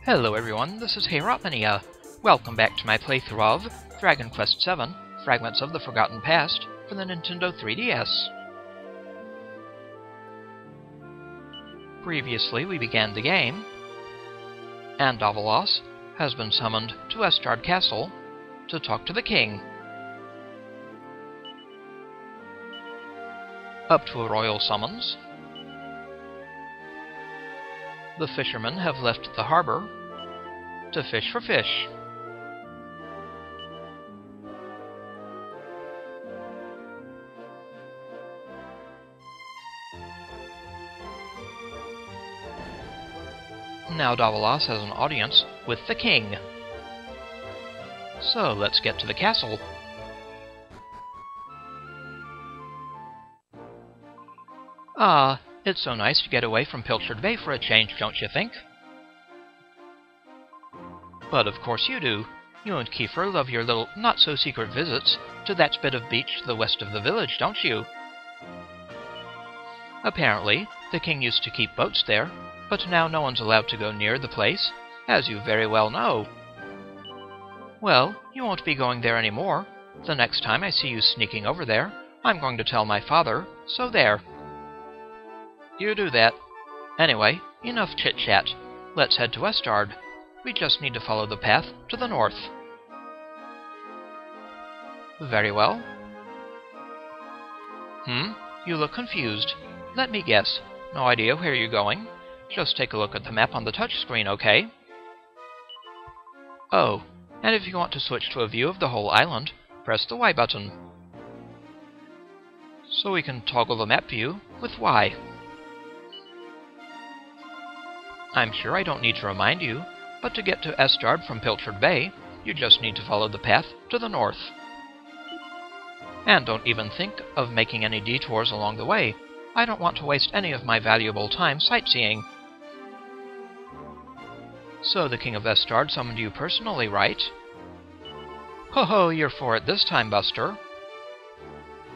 Hello everyone, this is Hermit. Welcome back to my playthrough of Dragon Quest VII, Fragments of the Forgotten Past for the Nintendo 3DS. Previously we began the game, and Davilas has been summoned to Estard Castle to talk to the king. Up to a royal summons, the fishermen have left the harbor to fish for fish. Now Davilas has an audience with the king. So let's get to the castle. Ah, it's so nice to get away from Pilchard Bay for a change, don't you think? But of course you do. You and Kiefer love your little not-so-secret visits to that bit of beach to the west of the village, don't you? Apparently, the king used to keep boats there, but now no one's allowed to go near the place, as you very well know. Well, you won't be going there anymore. The next time I see you sneaking over there, I'm going to tell my father, so there. You do that. Anyway, enough chit-chat. Let's head to Estard. We just need to follow the path to the north. Very well. You look confused. Let me guess. No idea where you're going? Just take a look at the map on the touchscreen, okay? Oh, and if you want to switch to a view of the whole island, press the Y button. So we can toggle the map view with Y. I'm sure I don't need to remind you, but to get to Estard from Pilchard Bay, you just need to follow the path to the north. And don't even think of making any detours along the way. I don't want to waste any of my valuable time sightseeing. So the King of Estard summoned you personally, right? Ho-ho, you're for it this time, Buster.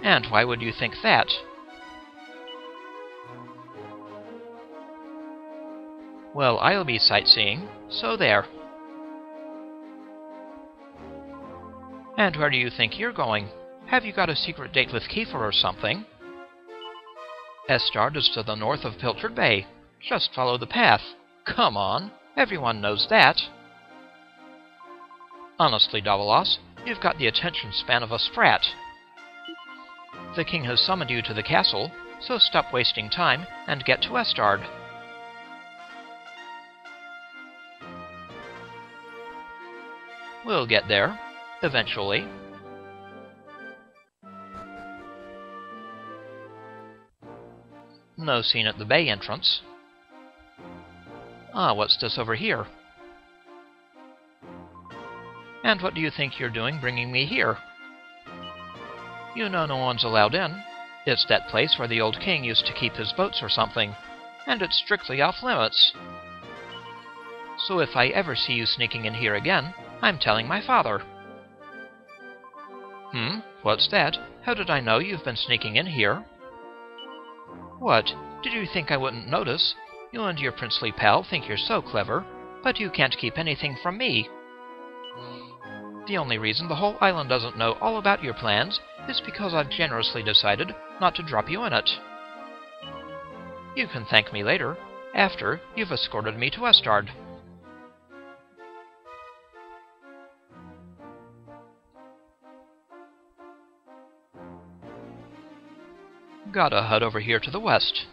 And why would you think that? Well, I'll be sightseeing, so there. And where do you think you're going? Have you got a secret date with Kiefer or something? Estard is to the north of Pilchard Bay. Just follow the path. Come on, everyone knows that. Honestly, Davilas, you've got the attention span of a sprat. The king has summoned you to the castle, so stop wasting time and get to Estard. We'll get there, eventually. No scene at the bay entrance. Ah, what's this over here? And what do you think you're doing bringing me here? You know no one's allowed in. It's that place where the old king used to keep his boats or something, and it's strictly off limits. So if I ever see you sneaking in here again, I'm telling my father. What's that? How did I know you've been sneaking in here? What? Did you think I wouldn't notice? You and your princely pal think you're so clever, but you can't keep anything from me. The only reason the whole island doesn't know all about your plans is because I've generously decided not to drop you in it. You can thank me later, after you've escorted me to Estard. Got a hut over here to the west.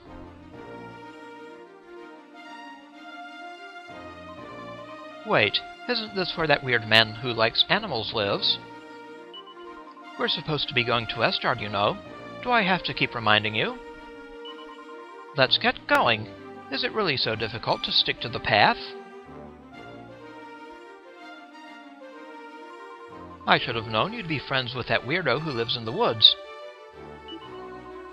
Wait, isn't this where that weird man who likes animals lives? We're supposed to be going to Estard, you know. Do I have to keep reminding you? Let's get going. Is it really so difficult to stick to the path? I should have known you'd be friends with that weirdo who lives in the woods.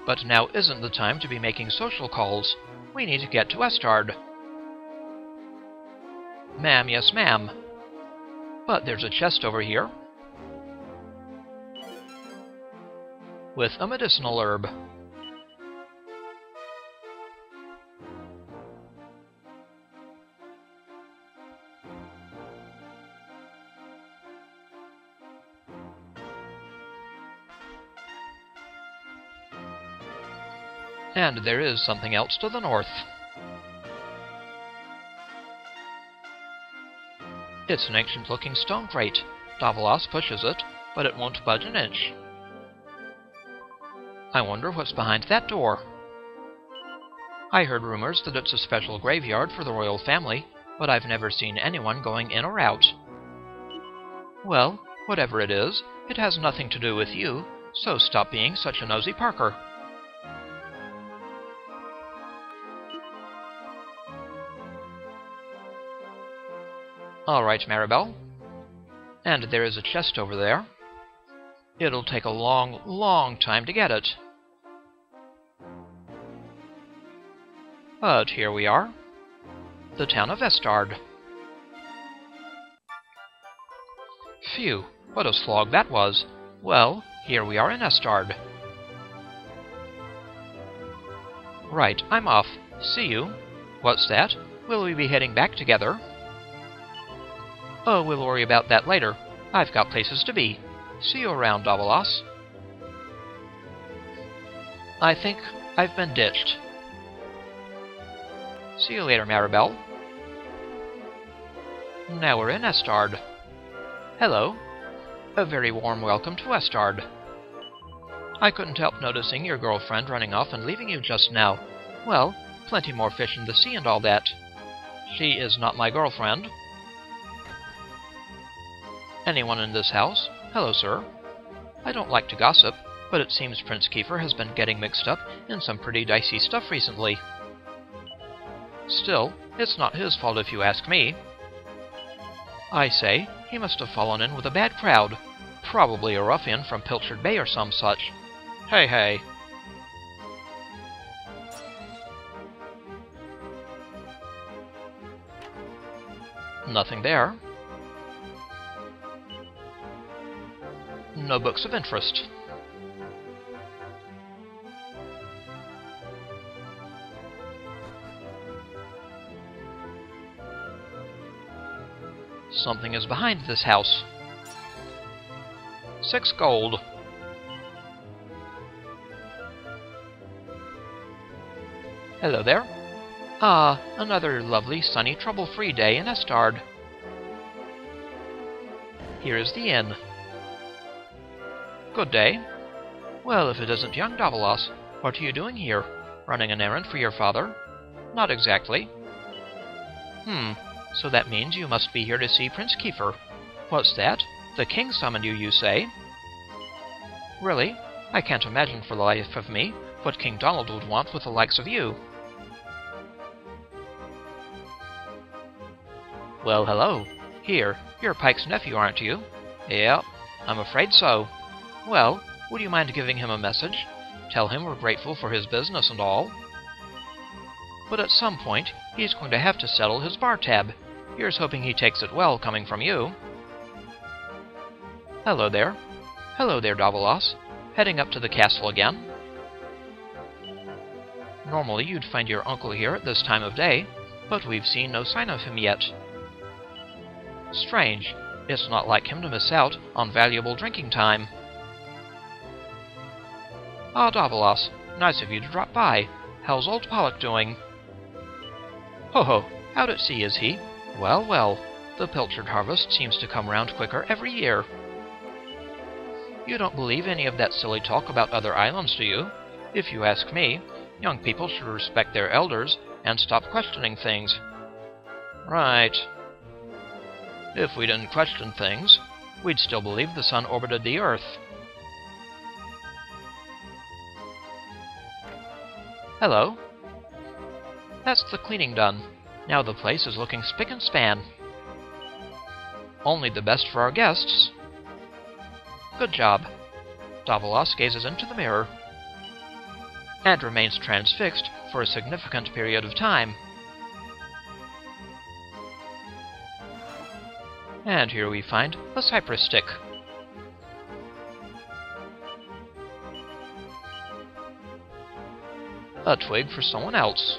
But now isn't the time to be making social calls. We need to get to Estard. Ma'am, yes ma'am. But there's a chest over here. With a medicinal herb. And there is something else to the north. It's an ancient-looking stone crate. Davilas pushes it, but it won't budge an inch. I wonder what's behind that door. I heard rumors that it's a special graveyard for the royal family, but I've never seen anyone going in or out. Well, whatever it is, it has nothing to do with you, so stop being such a nosy Parker. All right, Maribel. And there is a chest over there. It'll take a long, long time to get it. But here we are. The town of Estard. Phew, what a slog that was. Well, here we are in Estard. Right, I'm off. See you. What's that? Will we be heading back together? Oh, we'll worry about that later. I've got places to be. See you around, Davilas. I think I've been ditched. See you later, Maribel. Now we're in Estard. Hello. A very warm welcome to Estard. I couldn't help noticing your girlfriend running off and leaving you just now. Well, plenty more fish in the sea and all that. She is not my girlfriend. Anyone in this house? Hello, sir. I don't like to gossip, but it seems Prince Kiefer has been getting mixed up in some pretty dicey stuff recently. Still, it's not his fault if you ask me. I say, he must have fallen in with a bad crowd. Probably a ruffian from Pilchard Bay or some such. Hey, hey. Nothing there. No books of interest. Something is behind this house. 6 gold. Hello there. Ah, another lovely, sunny, trouble-free day in Estard. Here is the inn. Good day. Well, if it isn't young Davilas, what are you doing here? Running an errand for your father? Not exactly. So that means you must be here to see Prince Kiefer. What's that? The king summoned you, you say? Really? I can't imagine for the life of me what King Donald would want with the likes of you. Well, hello. Here, you're Pike's nephew, aren't you? Yep, I'm afraid so. Well, would you mind giving him a message? Tell him we're grateful for his business and all. But at some point, he's going to have to settle his bar tab. Here's hoping he takes it well, coming from you. Hello there. Hello there, Davilas. Heading up to the castle again? Normally you'd find your uncle here at this time of day, but we've seen no sign of him yet. Strange. It's not like him to miss out on valuable drinking time. Ah, Davilas. Nice of you to drop by. How's old Pollock doing? Ho-ho, out at sea, is he? Well, well, the Pilchard harvest seems to come round quicker every year. You don't believe any of that silly talk about other islands, do you? If you ask me, young people should respect their elders and stop questioning things. Right. If we didn't question things, we'd still believe the sun orbited the Earth. Hello. That's the cleaning done. Now the place is looking spick and span. Only the best for our guests. Good job. Davilas gazes into the mirror and remains transfixed for a significant period of time. And here we find a Cypress Stick. A twig for someone else.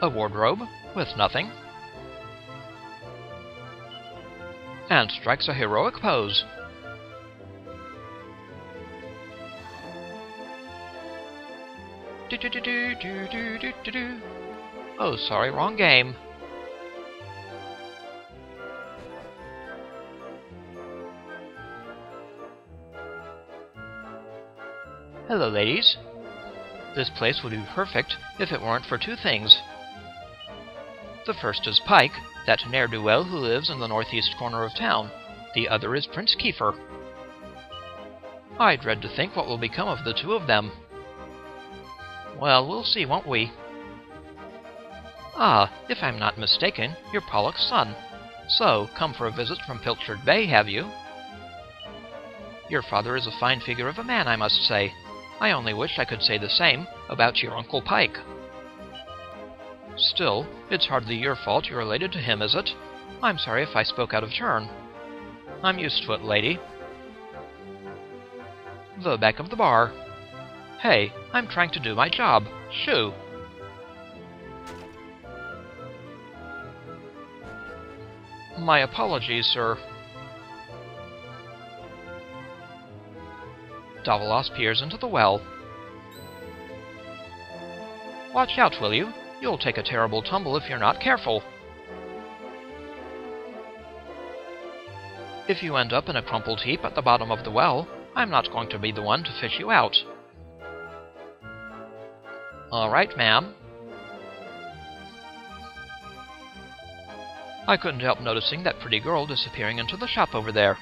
A wardrobe with nothing. and strikes a heroic pose. Oh, sorry, wrong game. Hello, ladies. This place would be perfect if it weren't for two things. The first is Pike, that ne'er-do-well who lives in the northeast corner of town. The other is Prince Kiefer. I dread to think what will become of the two of them. Well, we'll see, won't we? Ah, if I'm not mistaken, you're Pollock's son. So, come for a visit from Pilchard Bay, have you? Your father is a fine figure of a man, I must say. I only wish I could say the same about your Uncle Pike. Still, it's hardly your fault you're related to him, is it? I'm sorry if I spoke out of turn. I'm used to it, lady. The back of the bar. Hey, I'm trying to do my job. Shoo! My apologies, sir. Davilas peers into the well. Watch out, will you? You'll take a terrible tumble if you're not careful. If you end up in a crumpled heap at the bottom of the well, I'm not going to be the one to fish you out. All right, ma'am. I couldn't help noticing that pretty girl disappearing into the shop over there.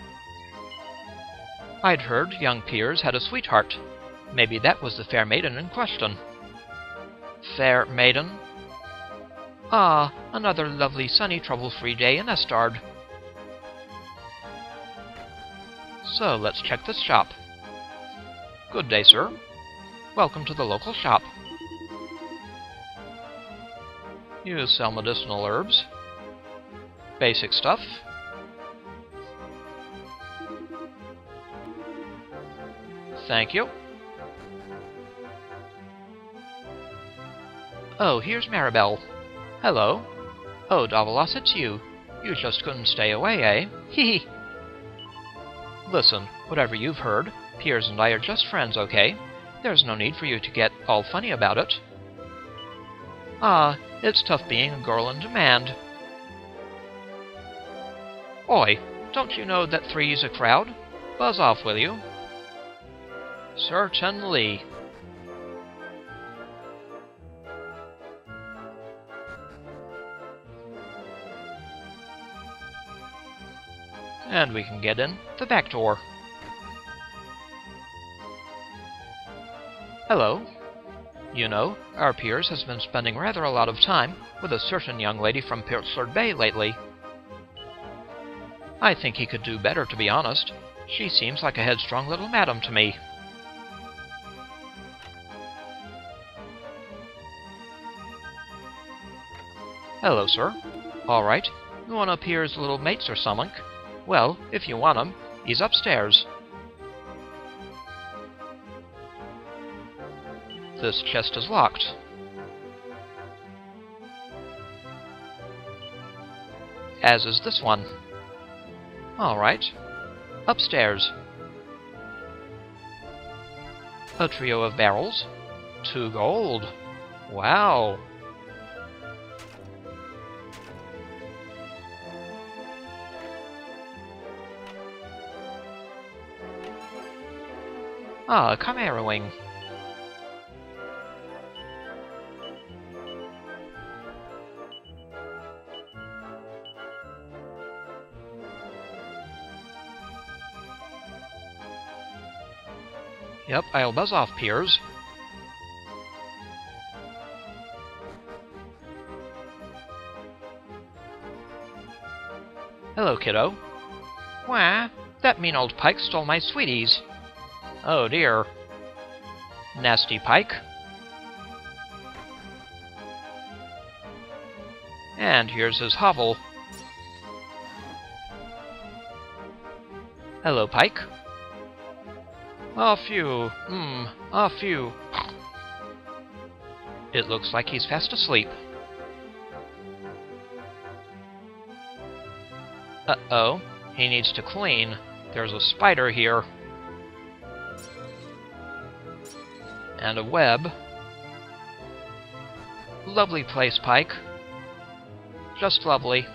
I'd heard young Piers had a sweetheart. Maybe that was the fair maiden in question. Fair maiden? Ah, another lovely, sunny, trouble-free day in Estard. So, let's check this shop. Good day, sir. Welcome to the local shop. You sell medicinal herbs? Basic stuff? Thank you. Oh, here's Maribel. Hello. Oh, Davilas, it's you. You just couldn't stay away, eh? Hee hee. Listen, whatever you've heard, Piers and I are just friends, okay? There's no need for you to get all funny about it. Ah, it's tough being a girl in demand. Oi, don't you know that three's a crowd? Buzz off, will you? Certainly. And we can get in the back door. Hello. You know, our Piers has been spending rather a lot of time with a certain young lady from Pilchard Bay lately. I think he could do better, to be honest. She seems like a headstrong little madam to me. Hello, sir. All right. You want up Piers' little mates or something? Well, if you want him, he's upstairs. This chest is locked. As is this one. All right. Upstairs. A trio of barrels. 2 gold. Wow. Ah, a Chimaera Wing. Yep, I'll buzz off, Piers. Hello, kiddo. Wah, that mean old Pike stole my sweeties. Oh dear. Nasty Pike. And here's his hovel. Hello, Pike. A few. A few. It looks like he's fast asleep. Uh-oh. He needs to clean. There's a spider here. And a web. Lovely place, Pike. Just lovely.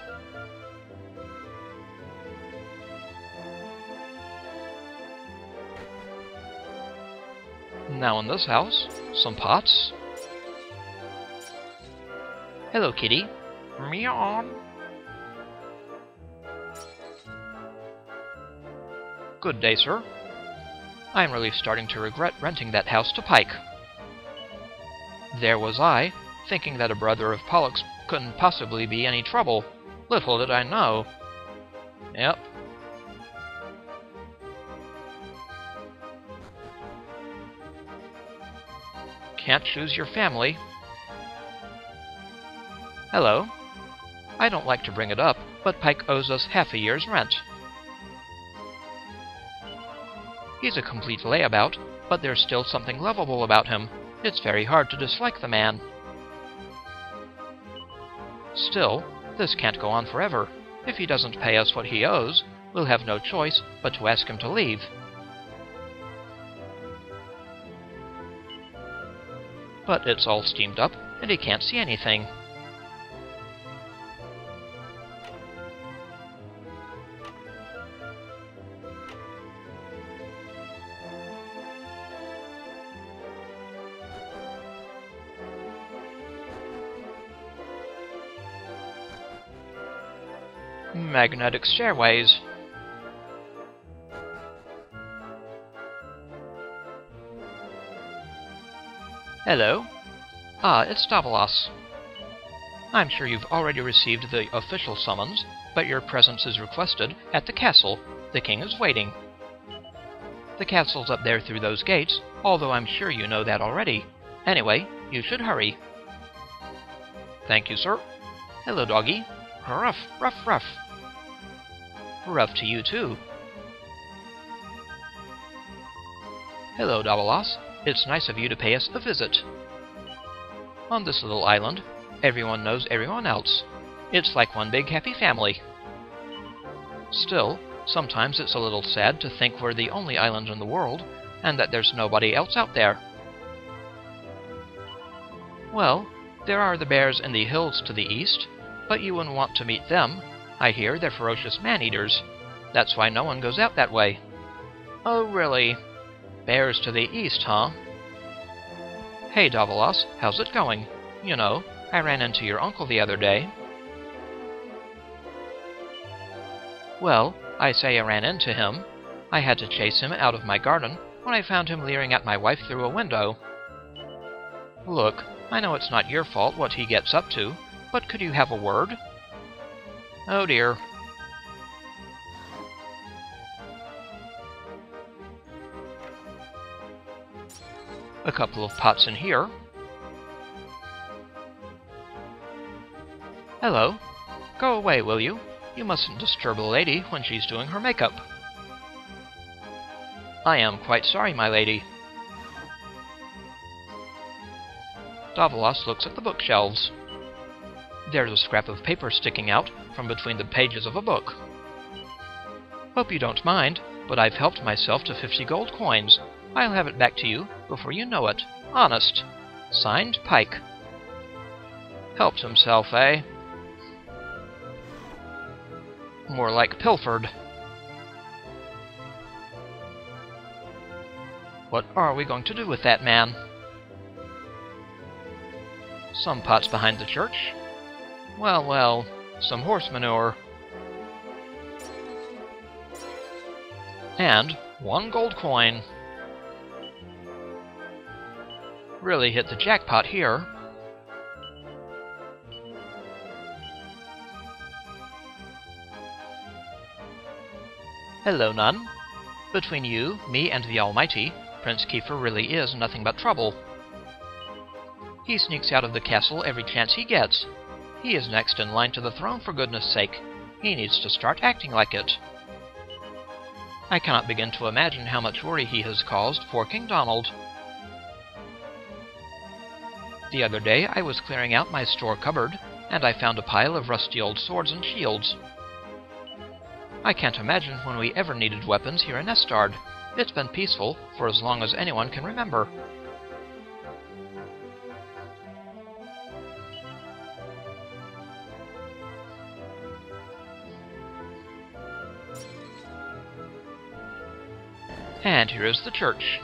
Now in this house, some pots. Hello, kitty. Meow. Good day, sir. I'm really starting to regret renting that house to Pike. There was I, thinking that a brother of Pollux couldn't possibly be any trouble. Little did I know. Yep. Can't choose your family. Hello. I don't like to bring it up, but Pike owes us half a year's rent. He's a complete layabout, but there's still something lovable about him. It's very hard to dislike the man. Still, this can't go on forever. If he doesn't pay us what he owes, we'll have no choice but to ask him to leave. But it's all steamed up, and he can't see anything. Magnetic stairways. Hello. It's Davilas. I'm sure you've already received the official summons, but your presence is requested at the castle. The king is waiting. The castle's up there through those gates, although I'm sure you know that already. Anyway, you should hurry. Thank you, sir. Hello, doggy. Ruff, ruff, ruff. Ruff to you, too. Hello, Davilas. It's nice of you to pay us a visit. On this little island, everyone knows everyone else. It's like one big happy family. Still, sometimes it's a little sad to think we're the only island in the world, and that there's nobody else out there. Well, there are the bears in the hills to the east, but you wouldn't want to meet them. I hear they're ferocious man-eaters. That's why no one goes out that way. Oh, really? Bears to the east, huh? Hey, Davilas, how's it going? You know, I ran into your uncle the other day. Well, I say I ran into him. I had to chase him out of my garden when I found him leering at my wife through a window. Look, I know it's not your fault what he gets up to, but could you have a word? Oh dear. A couple of pots in here. Hello. Go away, will you? You mustn't disturb a lady when she's doing her makeup. I am quite sorry, my lady. Davilas looks at the bookshelves. There's a scrap of paper sticking out from between the pages of a book. Hope you don't mind, but I've helped myself to 50 gold coins. I'll have it back to you before you know it. Honest. Signed, Pike. Helped himself, eh? More like pilfered. What are we going to do with that man? Some pots behind the church. Well, well, some horse manure. And 1 gold coin. Really hit the jackpot here. Hello, Nun. Between you, me, and the Almighty, Prince Kiefer really is nothing but trouble. He sneaks out of the castle every chance he gets. He is next in line to the throne, for goodness sake. He needs to start acting like it. I cannot begin to imagine how much worry he has caused for King Donald. The other day I was clearing out my store cupboard, and I found a pile of rusty old swords and shields. I can't imagine when we ever needed weapons here in Estard. It's been peaceful for as long as anyone can remember. And here is the church.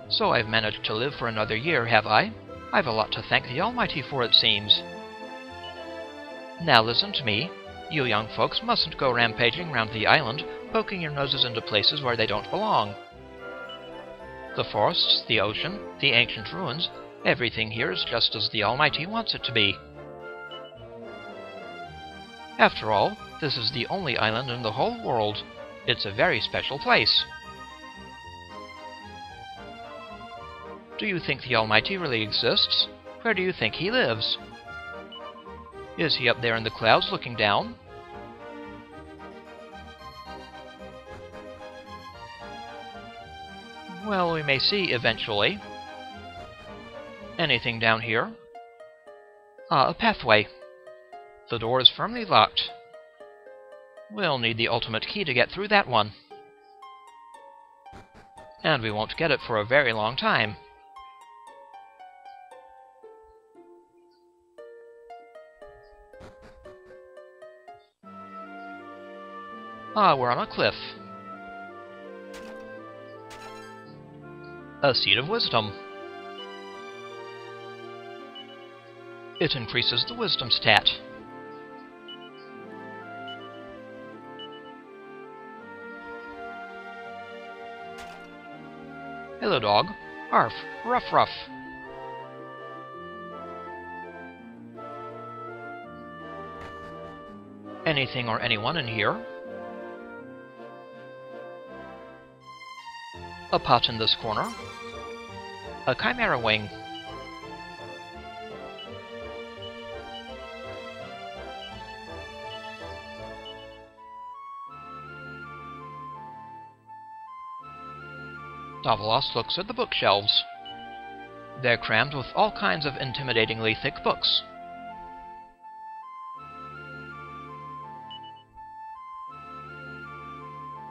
So I've managed to live for another year, have I? I've a lot to thank the Almighty for, it seems. Now listen to me. You young folks mustn't go rampaging round the island, poking your noses into places where they don't belong. The forests, the ocean, the ancient ruins, everything here is just as the Almighty wants it to be. After all, this is the only island in the whole world. It's a very special place. Do you think the Almighty really exists? Where do you think he lives? Is he up there in the clouds looking down? Well, we may see eventually. Anything down here? Ah, a pathway. The door is firmly locked. We'll need the ultimate key to get through that one. And we won't get it for a very long time. Ah, we're on a cliff. A seed of wisdom. It increases the wisdom stat. Hello, dog. Arf, ruff, ruff. Anything or anyone in here? A pot in this corner. A Chimaera Wing. Davilas looks at the bookshelves. They're crammed with all kinds of intimidatingly thick books.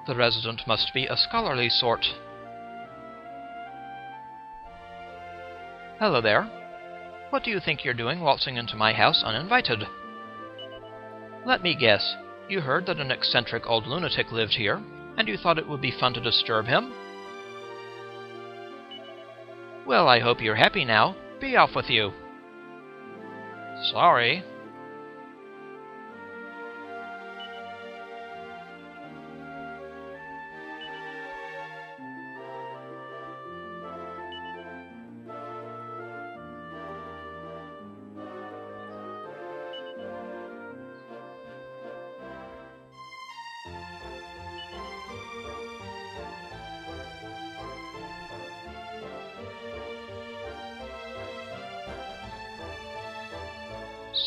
The resident must be a scholarly sort. Hello there. What do you think you're doing waltzing into my house uninvited? Let me guess. You heard that an eccentric old lunatic lived here, and you thought it would be fun to disturb him? Well, I hope you're happy now. Be off with you. Sorry.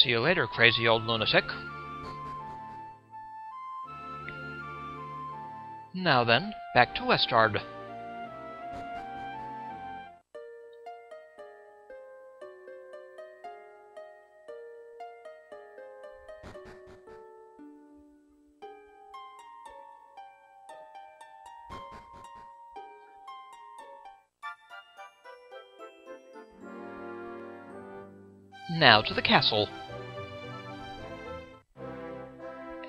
See you later, crazy old lunatic. Now then, back to Estard. Now to the castle.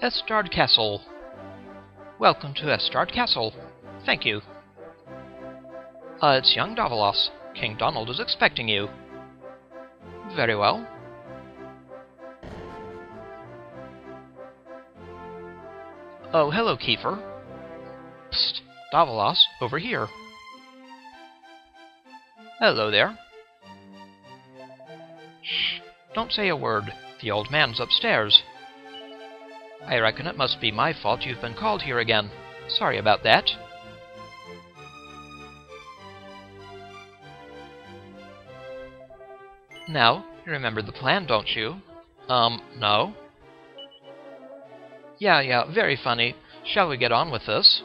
Estard Castle. Welcome to Estard Castle. Thank you. It's young Davilas. King Donald is expecting you. Very well. Oh, hello, Kiefer. Psst, Davilas, over here. Hello there. Shh, don't say a word. The old man's upstairs. I reckon it must be my fault you've been called here again. Sorry about that. Now, you remember the plan, don't you? No? Yeah, very funny. Shall we get on with this?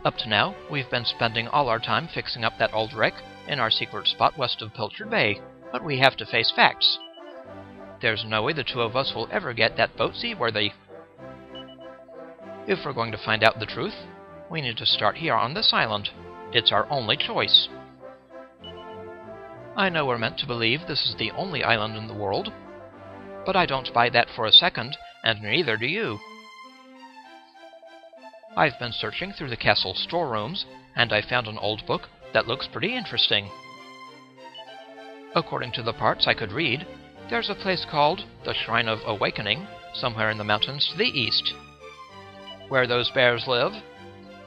Up to now, we've been spending all our time fixing up that old wreck in our secret spot west of Pilchard Bay. but we have to face facts. There's no way the two of us will ever get that boat seaworthy. If we're going to find out the truth, we need to start here on this island. It's our only choice. I know we're meant to believe this is the only island in the world, but I don't buy that for a second, and neither do you. I've been searching through the castle storerooms, and I found an old book that looks pretty interesting. According to the parts I could read, there's a place called the Shrine of Awakening somewhere in the mountains to the east, where those bears live,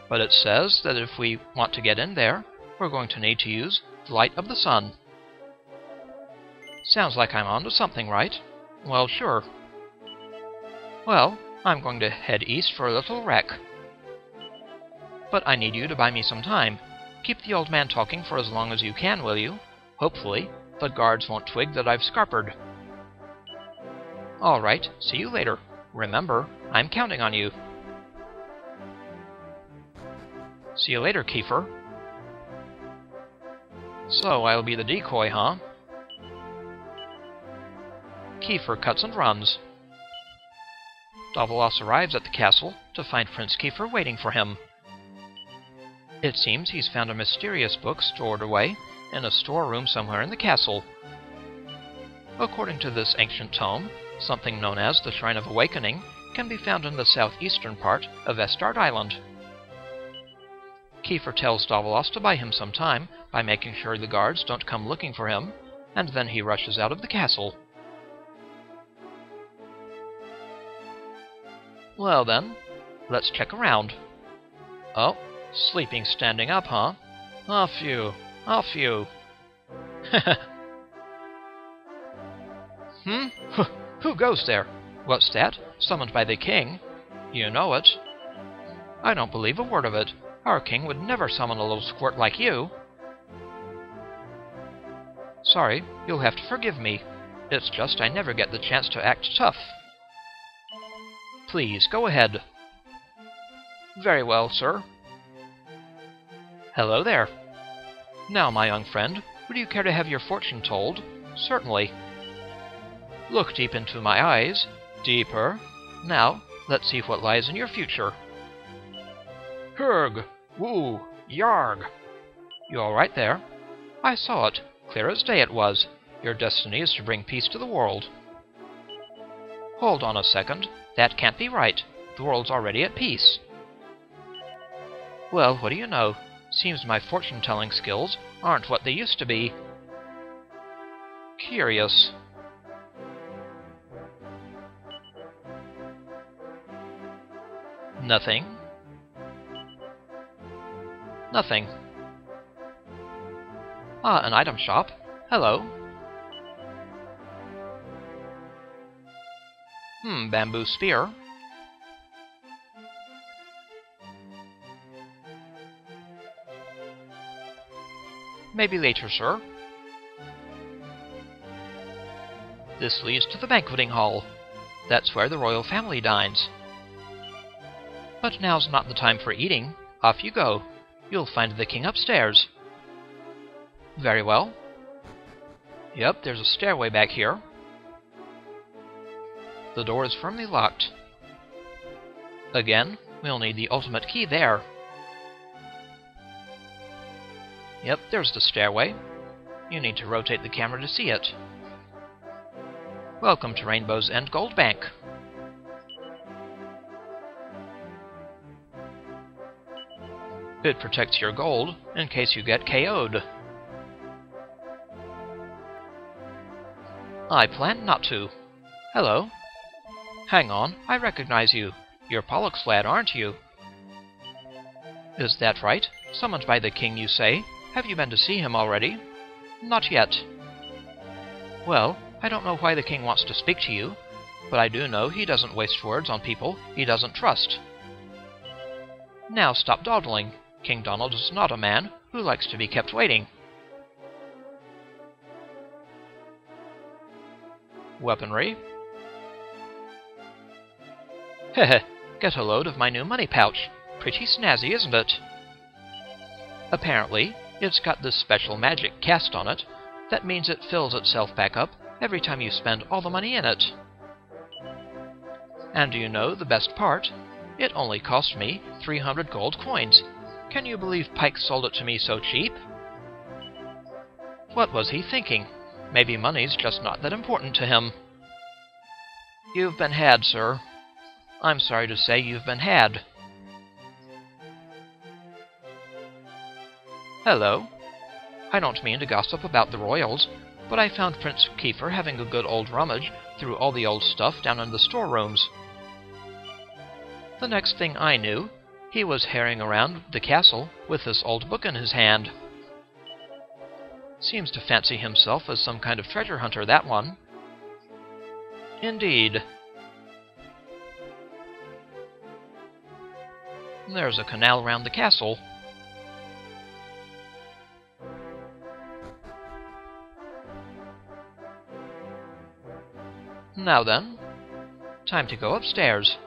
but it says that if we want to get in there, we're going to need to use the light of the sun. Sounds like I'm onto something, right? Well, sure. Well, I'm going to head east for a little wreck. But I need you to buy me some time. Keep the old man talking for as long as you can, will you? Hopefully, the guards won't twig that I've scarpered. All right, see you later. Remember, I'm counting on you. See you later, Kiefer. So, I'll be the decoy, huh? Kiefer cuts and runs. Davilas arrives at the castle to find Prince Kiefer waiting for him. It seems he's found a mysterious book stored away in a storeroom somewhere in the castle. According to this ancient tome, something known as the Shrine of Awakening can be found in the southeastern part of Estard Island. Kiefer tells Davilas to buy him some time by making sure the guards don't come looking for him, and then he rushes out of the castle. Well then, let's check around. Oh, sleeping standing up, huh? Off you, off you. Who goes there? What's that? Summoned by the king? You know it. I don't believe a word of it. Our king would never summon a little squirt like you. Sorry, you'll have to forgive me. It's just I never get the chance to act tough. Please, go ahead. Very well, sir. Hello there. Now, my young friend, would you care to have your fortune told? Certainly. Look deep into my eyes. Deeper. Now, let's see what lies in your future. Herg! Woo! Yarg! You all right there? I saw it. Clear as day it was. Your destiny is to bring peace to the world. Hold on a second. That can't be right. The world's already at peace. Well, what do you know? Seems my fortune-telling skills aren't what they used to be. Curious. Nothing. Nothing. Ah, an item shop. Hello. Bamboo spear. Maybe later, sir. This leads to the banqueting hall. That's where the royal family dines. But now's not the time for eating. Off you go. You'll find the king upstairs. Very well. Yep, there's a stairway back here. The door is firmly locked. Again, we'll need the ultimate key there. Yep, there's the stairway. You need to rotate the camera to see it. Welcome to Rainbow's End Gold Bank. It protects your gold in case you get KO'd. I plan not to. Hello. Hang on, I recognize you. You're Pollock's lad, aren't you? Is that right? Summoned by the king, you say? Have you been to see him already? Not yet. Well, I don't know why the king wants to speak to you, but I do know he doesn't waste words on people he doesn't trust. Now stop dawdling. King Donald is not a man who likes to be kept waiting. Weaponry. Heh, get a load of my new money pouch. Pretty snazzy, isn't it? Apparently, it's got this special magic cast on it That means it fills itself back up every time you spend all the money in it. And do you know the best part? It only cost me 300 gold coins. Can you believe Pike sold it to me so cheap? What was he thinking? Maybe money's just not that important to him. You've been had, sir. I'm sorry to say you've been had. Hello. I don't mean to gossip about the royals, but I found Prince Kiefer having a good old rummage through all the old stuff down in the storerooms. The next thing I knew, he was harrying around the castle with this old book in his hand. Seems to fancy himself as some kind of treasure hunter, that one. Indeed. There's a canal around the castle. Now then, time to go upstairs.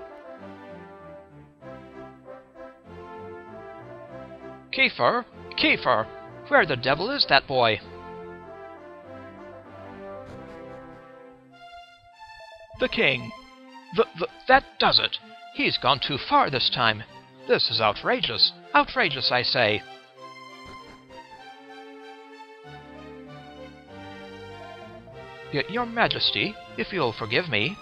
Kiefer! Kiefer! Where the devil is that boy? The king! That does it! He's gone too far this time. This is outrageous! Outrageous, I say! Your Majesty, if you'll forgive me.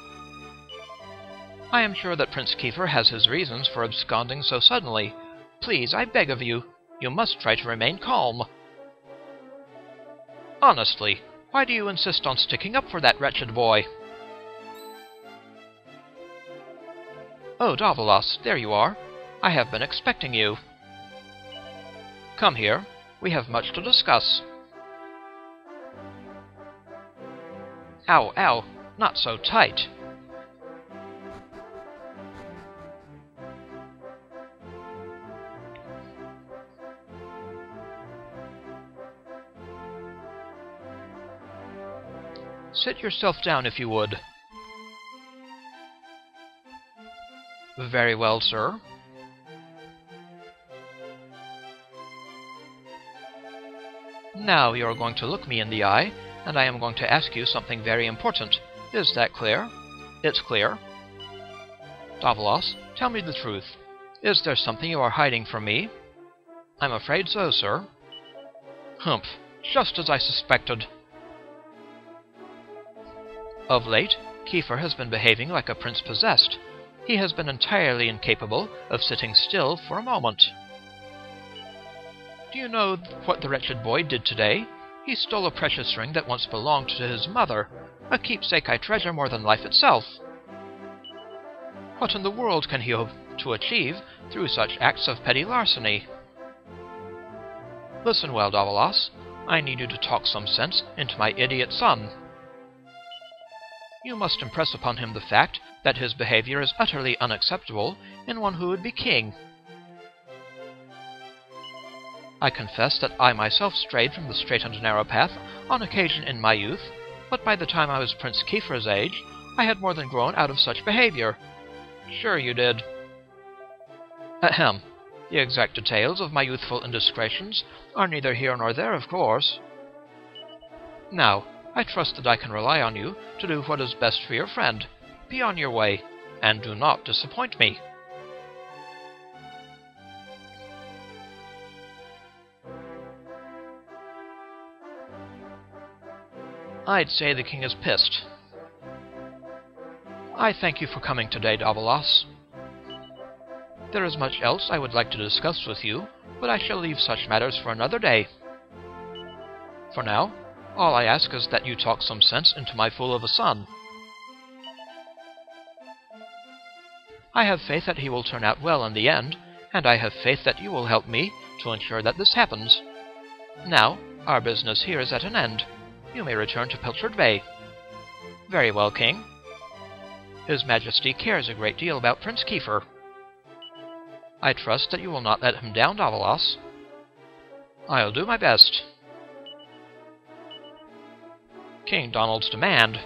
I am sure that Prince Kiefer has his reasons for absconding so suddenly. Please, I beg of you, you must try to remain calm. Honestly, why do you insist on sticking up for that wretched boy? Oh, Davilas, there you are. I have been expecting you. Come here. We have much to discuss. Ow, ow, not so tight. Sit yourself down, if you would. Very well, sir. Now you are going to look me in the eye, and I am going to ask you something very important. Is that clear? It's clear. Davilas, tell me the truth. Is there something you are hiding from me? I'm afraid so, sir. Humph, just as I suspected. Of late, Kiefer has been behaving like a prince possessed. He has been entirely incapable of sitting still for a moment. Do you know what the wretched boy did today? He stole a precious ring that once belonged to his mother, a keepsake I treasure more than life itself. What in the world can he hope to achieve through such acts of petty larceny? Listen well, Davilas. I need you to talk some sense into my idiot son. You must impress upon him the fact that his behavior is utterly unacceptable in one who would be king. I confess that I myself strayed from the straight and narrow path on occasion in my youth, but by the time I was Prince Kiefer's age, I had more than grown out of such behavior. Sure you did. Ahem. The exact details of my youthful indiscretions are neither here nor there, of course. Now, I trust that I can rely on you to do what is best for your friend. Be on your way, and do not disappoint me. I'd say the king is pissed. I thank you for coming today, Davilas. There is much else I would like to discuss with you, but I shall leave such matters for another day. For now, all I ask is that you talk some sense into my fool of a son. I have faith that he will turn out well in the end, and I have faith that you will help me to ensure that this happens. Now, our business here is at an end. You may return to Pilchard Bay. Very well, King. His Majesty cares a great deal about Prince Kiefer. I trust that you will not let him down, Davilas. I'll do my best. King Donald's demand.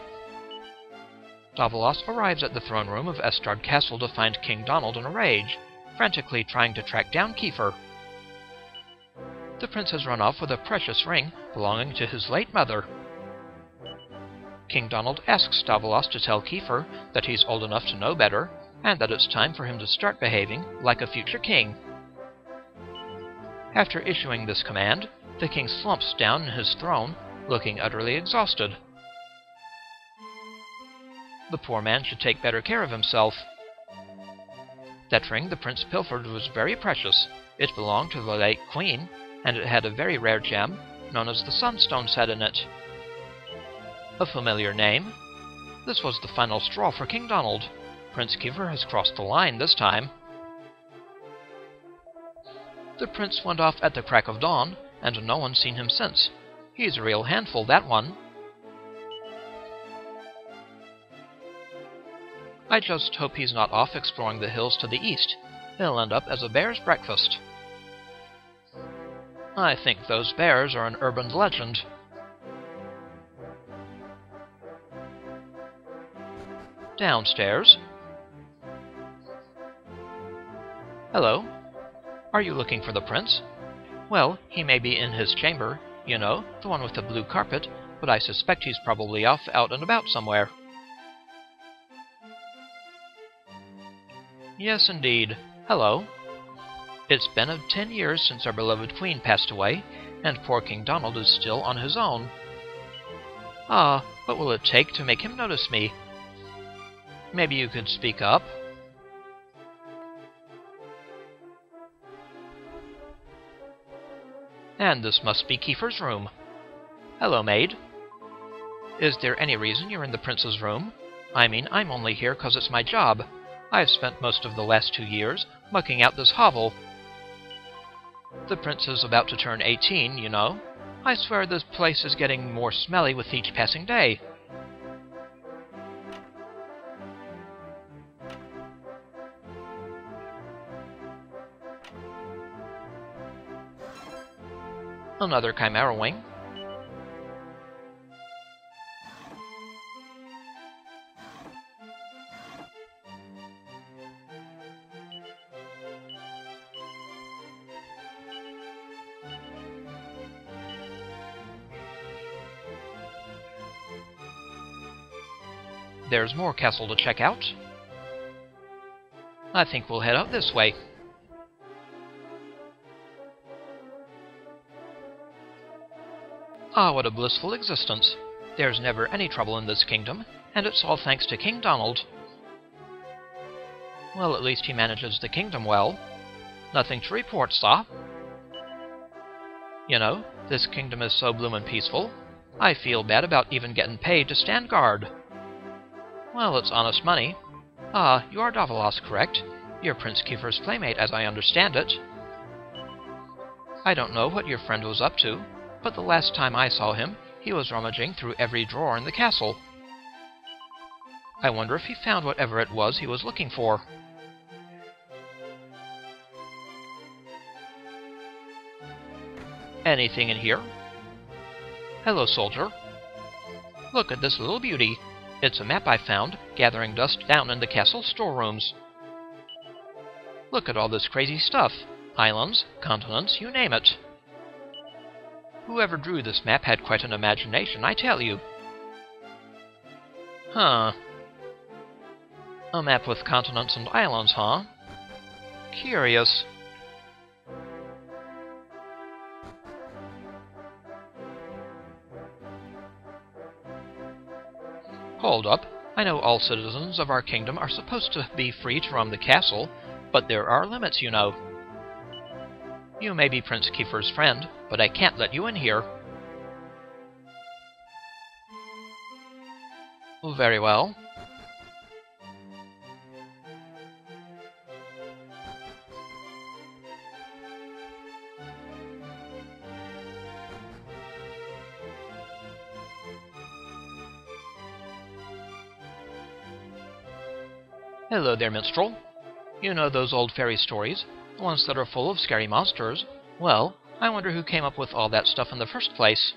Davilas arrives at the throne room of Estard Castle to find King Donald in a rage, frantically trying to track down Kiefer. The prince has run off with a precious ring belonging to his late mother. King Donald asks Davilas to tell Kiefer that he's old enough to know better, and that it's time for him to start behaving like a future king. After issuing this command, the king slumps down in his throne, looking utterly exhausted. The poor man should take better care of himself. That ring the prince pilfered was very precious. It belonged to the late queen, and it had a very rare gem known as the Sunstone set in it. A familiar name. This was the final straw for King Donald. Prince Kiefer has crossed the line this time. The prince went off at the crack of dawn, and no one's seen him since. He's a real handful, that one. I just hope he's not off exploring the hills to the east. He'll end up as a bear's breakfast. I think those bears are an urban legend. Downstairs. Hello. Are you looking for the prince? Well, he may be in his chamber, you know, the one with the blue carpet, but I suspect he's probably off out and about somewhere. Yes, indeed. Hello. It's been 10 years since our beloved queen passed away, and poor King Donald is still on his own. Ah, what will it take to make him notice me? Maybe you could speak up? And this must be Kiefer's room. Hello, maid. Is there any reason you're in the prince's room? I mean, I'm only here 'cause it's my job. I've spent most of the last 2 years mucking out this hovel. The prince is about to turn 18, you know. I swear this place is getting more smelly with each passing day. Another Chimaera Wing. There's more castle to check out. I think we'll head out this way. Ah, what a blissful existence. There's never any trouble in this kingdom, and it's all thanks to King Donald. Well, at least he manages the kingdom well. Nothing to report, sir. You know, this kingdom is so bloomin' peaceful, I feel bad about even getting paid to stand guard. Well, it's honest money. Ah, you are Davilas, correct? You're Prince Kiefer's playmate, as I understand it. I don't know what your friend was up to, but the last time I saw him, he was rummaging through every drawer in the castle. I wonder if he found whatever it was he was looking for. Anything in here? Hello, soldier. Look at this little beauty. It's a map I found, gathering dust down in the castle storerooms. Look at all this crazy stuff. Islands, continents, you name it. Whoever drew this map had quite an imagination, I tell you. Huh. A map with continents and islands, huh? Curious. Hold up. I know all citizens of our kingdom are supposed to be free to roam the castle, but there are limits, you know. You may be Prince Kiefer's friend, but I can't let you in here. Very well. Hello there, minstrel. You know those old fairy stories? The ones that are full of scary monsters? Well, I wonder who came up with all that stuff in the first place.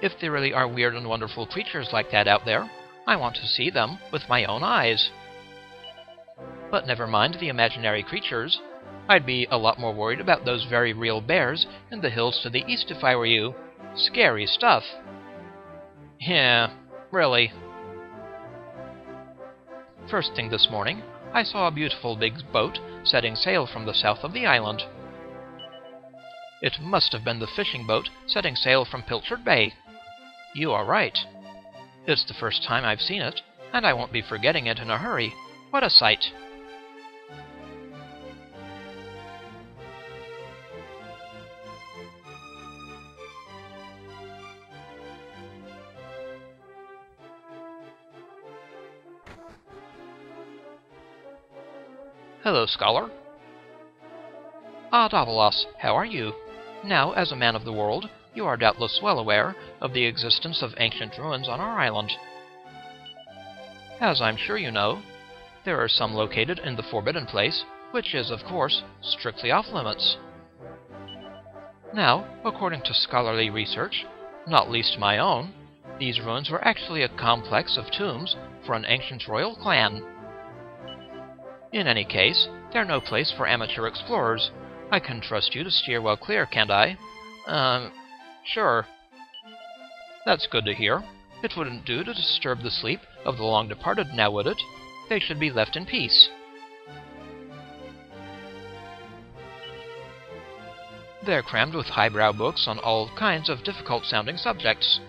If there really are weird and wonderful creatures like that out there, I want to see them with my own eyes. But never mind the imaginary creatures. I'd be a lot more worried about those very real bears in the hills to the east if I were you. Scary stuff. Yeah, really. First thing this morning, I saw a beautiful big boat setting sail from the south of the island. It must have been the fishing boat setting sail from Pilchard Bay. You are right. It's the first time I've seen it, and I won't be forgetting it in a hurry. What a sight! Hello, scholar. Ah, Davilas, how are you? Now, as a man of the world, you are doubtless well aware of the existence of ancient ruins on our island. As I'm sure you know, there are some located in the Forbidden Place, which is, of course, strictly off-limits. Now, according to scholarly research, not least my own, these ruins were actually a complex of tombs for an ancient royal clan. In any case, they're no place for amateur explorers. I can trust you to steer well clear, can't I? Sure. That's good to hear. It wouldn't do to disturb the sleep of the long-departed, now would it? They should be left in peace. They're crammed with highbrow books on all kinds of difficult-sounding subjects.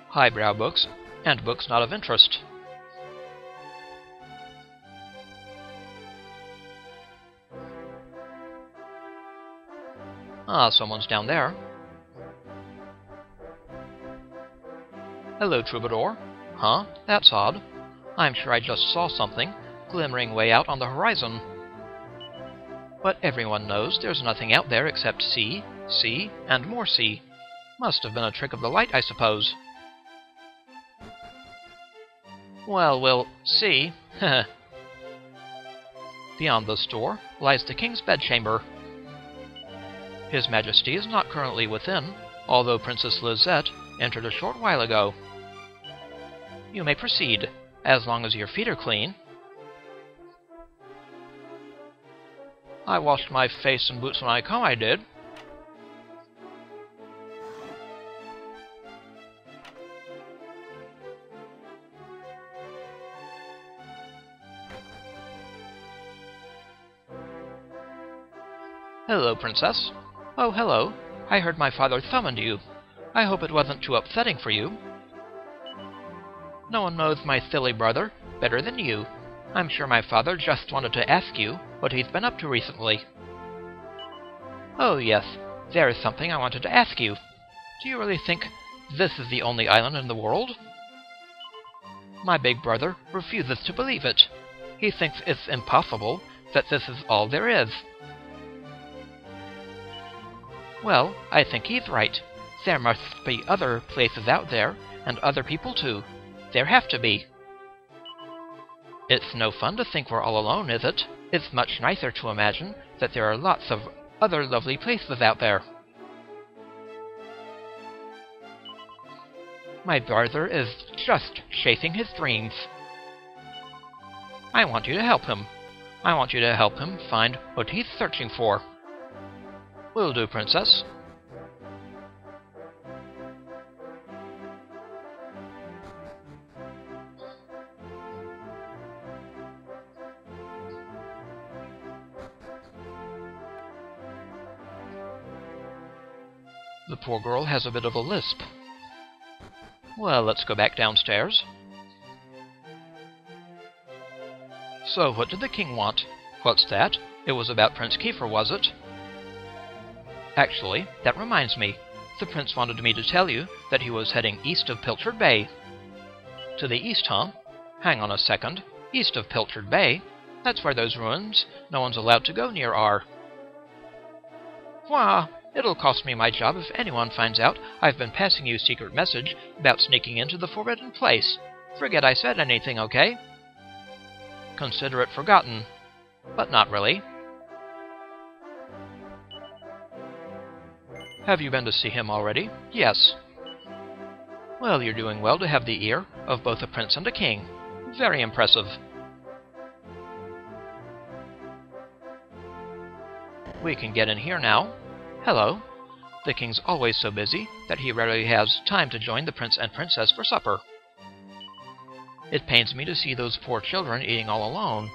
Highbrow books, and books not of interest. Ah, someone's down there. Hello, troubadour. Huh? That's odd. I'm sure I just saw something glimmering way out on the horizon. But everyone knows there's nothing out there except sea, sea, and more sea. Must have been a trick of the light, I suppose. Well, we'll see. Beyond this door lies the king's bedchamber. His Majesty is not currently within, although Princess Lizette entered a short while ago. You may proceed, as long as your feet are clean. I washed my face and boots when I come, I did. Hello, Princess. Oh, hello. I heard my father summoned you. I hope it wasn't too upsetting for you. No one knows my silly brother better than you. I'm sure my father just wanted to ask you what he's been up to recently. Oh, yes. There is something I wanted to ask you. Do you really think this is the only island in the world? My big brother refuses to believe it. He thinks it's impossible that this is all there is. Well, I think he's right. There must be other places out there, and other people too. There have to be. It's no fun to think we're all alone, is it? It's much nicer to imagine that there are lots of other lovely places out there. My brother is just chasing his dreams. I want you to help him. I want you to help him find what he's searching for. Will do, Princess. The poor girl has a bit of a lisp. Well, let's go back downstairs. So, what did the king want? What's that? It was about Prince Kiefer, was it? Actually, that reminds me. The prince wanted me to tell you that he was heading east of Pilchard Bay. To the east, huh? Hang on a second. East of Pilchard Bay? That's where those ruins no one's allowed to go near are. Wah! It'll cost me my job if anyone finds out I've been passing you secret message about sneaking into the Forbidden Place. Forget I said anything, okay? Consider it forgotten. But not really. Have you been to see him already? Yes. Well, you're doing well to have the ear of both a prince and a king. Very impressive. We can get in here now. Hello. The king's always so busy that he rarely has time to join the prince and princess for supper. It pains me to see those poor children eating all alone.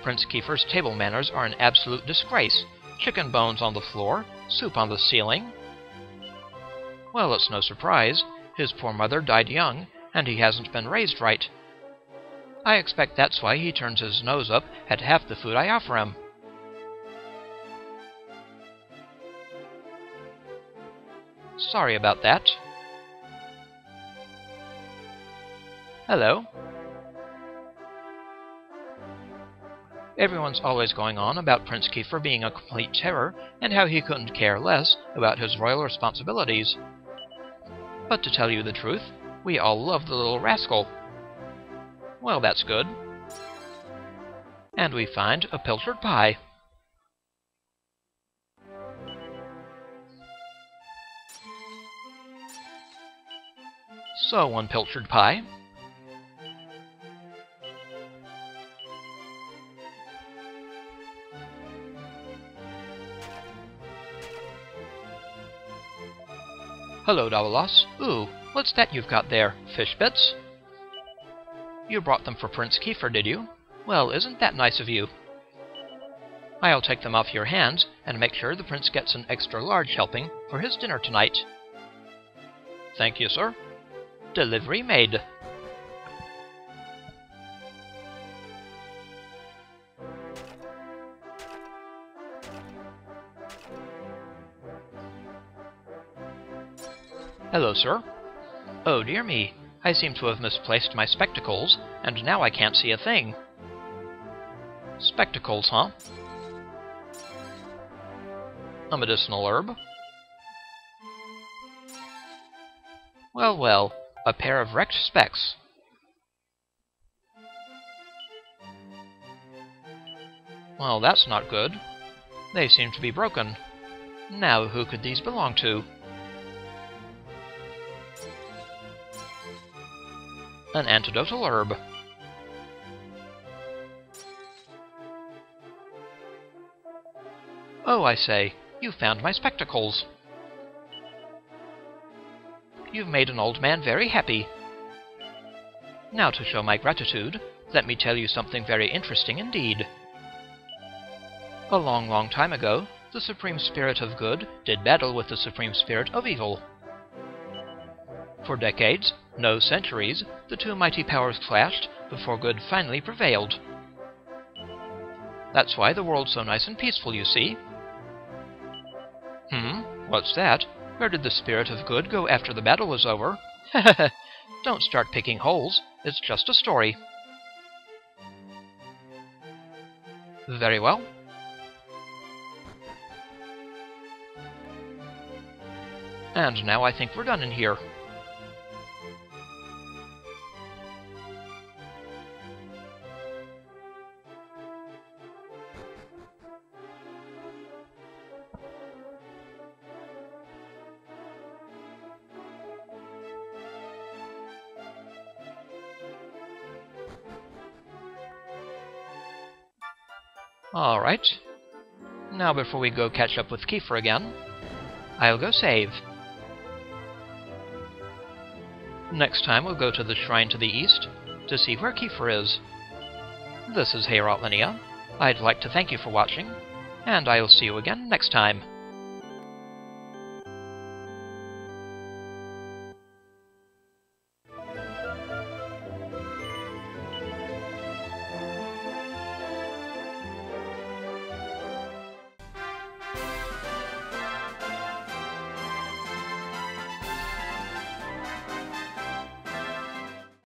Prince Kiefer's table manners are an absolute disgrace. Chicken bones on the floor, soup on the ceiling. Well, it's no surprise. His poor mother died young, and he hasn't been raised right. I expect that's why he turns his nose up at half the food I offer him. Sorry about that. Hello. Everyone's always going on about Prince Kiefer being a complete terror and how he couldn't care less about his royal responsibilities. But to tell you the truth, we all love the little rascal. Well, that's good. And we find a Pilchard Pie. So, one Pilchard Pie. Hello, Davilas. Ooh, what's that you've got there? Fish bits? You brought them for Prince Kiefer, did you? Well, isn't that nice of you? I'll take them off your hands and make sure the prince gets an extra large helping for his dinner tonight. Thank you, sir. Delivery made. Hello, sir. Oh, dear me. I seem to have misplaced my spectacles, and now I can't see a thing. Spectacles, huh? A medicinal herb? Well, well, a pair of wrecked specs. Well, that's not good. They seem to be broken. Now, who could these belong to? An Antidotal Herb. Oh, I say, you found my spectacles. You've made an old man very happy. Now, to show my gratitude, let me tell you something very interesting indeed. A long, long time ago, the Supreme Spirit of Good did battle with the Supreme Spirit of Evil. For decades, no centuries, the two mighty powers clashed before good finally prevailed. That's why the world's so nice and peaceful, you see. What's that? Where did the spirit of good go after the battle was over? Don't start picking holes. It's just a story. Very well. And now I think we're done in here. Alright. Now before we go catch up with Kiefer again, I'll go save. Next time we'll go to the shrine to the east to see where Kiefer is. This is Hermit. I'd like to thank you for watching, and I'll see you again next time.